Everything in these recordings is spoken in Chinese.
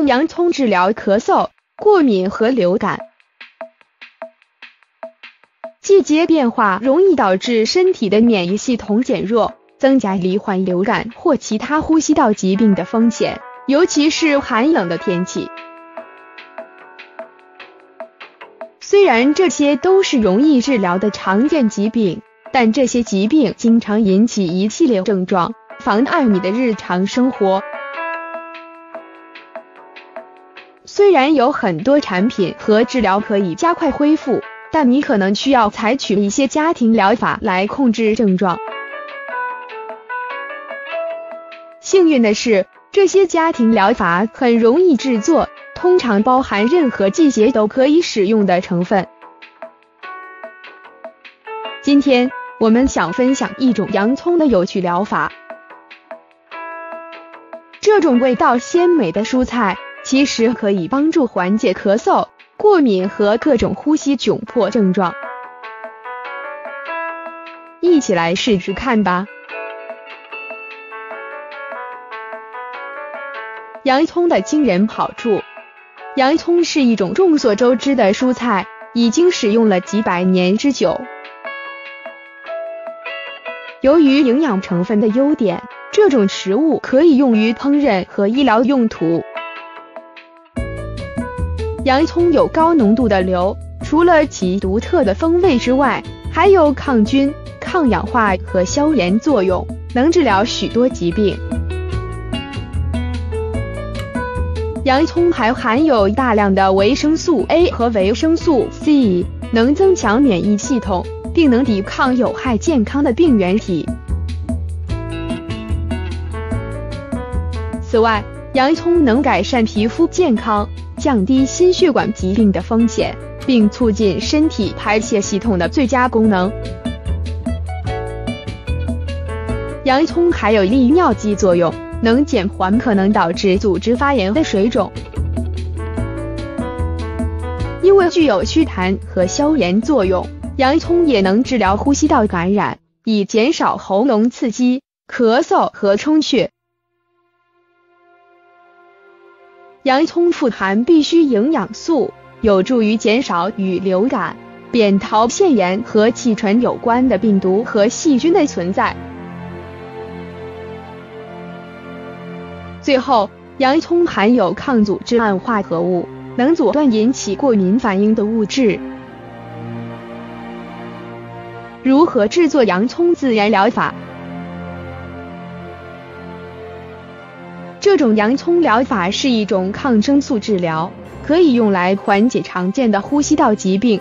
用洋葱治疗咳嗽、过敏和流感。季节变化容易导致身体的免疫系统减弱，增加罹患流感或其他呼吸道疾病的风险，尤其是寒冷的天气。虽然这些都是容易治疗的常见疾病，但这些疾病经常引起一系列症状，妨碍你的日常生活。虽然有很多产品和治疗可以加快恢复，但你可能需要采取一些家庭疗法来控制症状。幸运的是，这些家庭疗法很容易制作，通常包含任何季节都可以使用的成分。今天我们想分享一种洋葱的有趣疗法。这种味道鲜美的蔬菜其实可以帮助缓解咳嗽、过敏和各种呼吸窘迫症状。一起来试试看吧。洋葱的惊人好处。洋葱是一种众所周知的蔬菜，已经使用了几百年之久。由于营养成分的优点，这种食物可以用于烹饪和医疗用途。洋葱有高浓度的硫，除了其独特的风味之外，还有抗菌、抗氧化和消炎作用，能治疗许多疾病。洋葱还含有大量的维生素 A 和维生素 C， 能增强免疫系统，并能抵抗有害健康的病原体。此外，洋葱能改善皮肤健康，降低心血管疾病的风险，并促进身体排泄系统的最佳功能。洋葱还有利尿剂作用，能减缓可能导致组织发炎的水肿。因为具有祛痰和消炎作用，洋葱也能治疗呼吸道感染，以减少喉咙刺激、咳嗽和充血。洋葱富含必需营养素，有助于减少与流感、扁桃腺炎和气喘有关的病毒和细菌的存在。最后，洋葱含有抗组织胺化合物，能阻断引起过敏反应的物质。如何制作洋葱自然疗法？这种洋葱疗法是一种抗生素治疗，可以用来缓解常见的呼吸道疾病。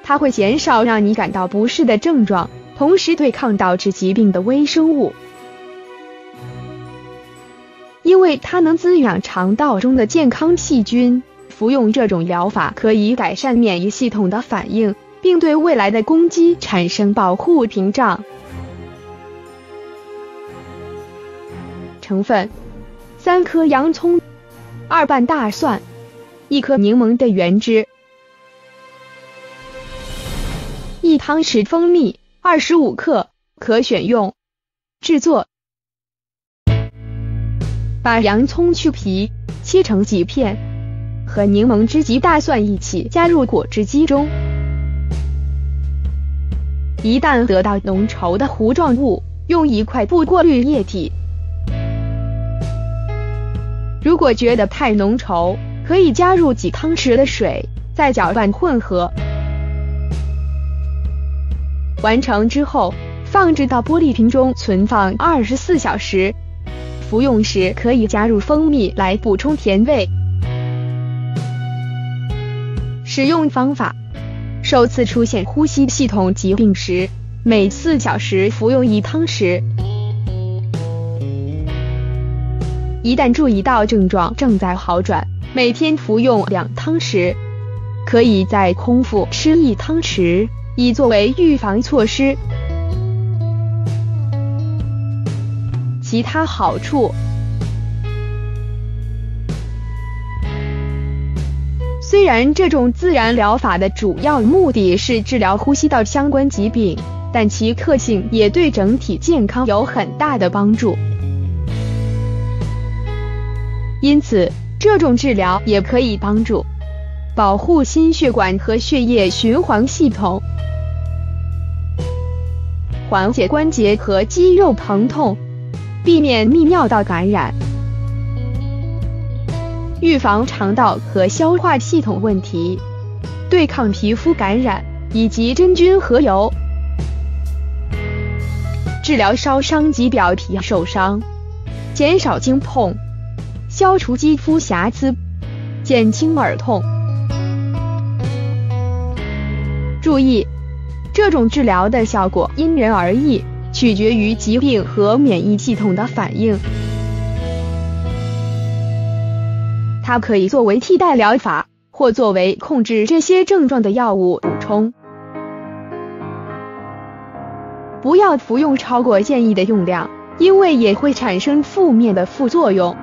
它会减少让你感到不适的症状，同时对抗导致疾病的微生物。因为它能滋养肠道中的健康细菌，服用这种疗法可以改善免疫系统的反应，并对未来的攻击产生保护屏障。成分：3颗洋葱，2瓣大蒜，1颗柠檬的原汁，1汤匙蜂蜜，25克，可选用。制作：把洋葱去皮，切成几片，和柠檬汁及大蒜一起加入果汁机中。一旦得到浓稠的糊状物，用一块布过滤液体。如果觉得太浓稠，可以加入几汤匙的水，再搅拌混合。完成之后，放置到玻璃瓶中存放24小时。服用时可以加入蜂蜜来补充甜味。使用方法：首次出现呼吸系统疾病时，每4小时服用1汤匙。一旦注意到症状正在好转，每天服用2汤匙，可以在空腹吃1汤匙，以作为预防措施。其他好处：虽然这种自然疗法的主要目的是治疗呼吸道相关疾病，但其特性也对整体健康有很大的帮助。因此这种治疗也可以帮助保护心血管和血液循环系统，缓解关节和肌肉疼痛，避免泌尿道感染，预防肠道和消化系统问题，对抗皮肤感染以及真菌和疣，治疗烧伤及表皮受伤，减少经痛，消除肌肤瑕疵，减轻耳痛。注意，这种治疗的效果因人而异，取决于疾病和免疫系统的反应。它可以作为替代疗法，或作为控制这些症状的药物补充。不要服用超过建议的用量，因为也会产生负面的副作用。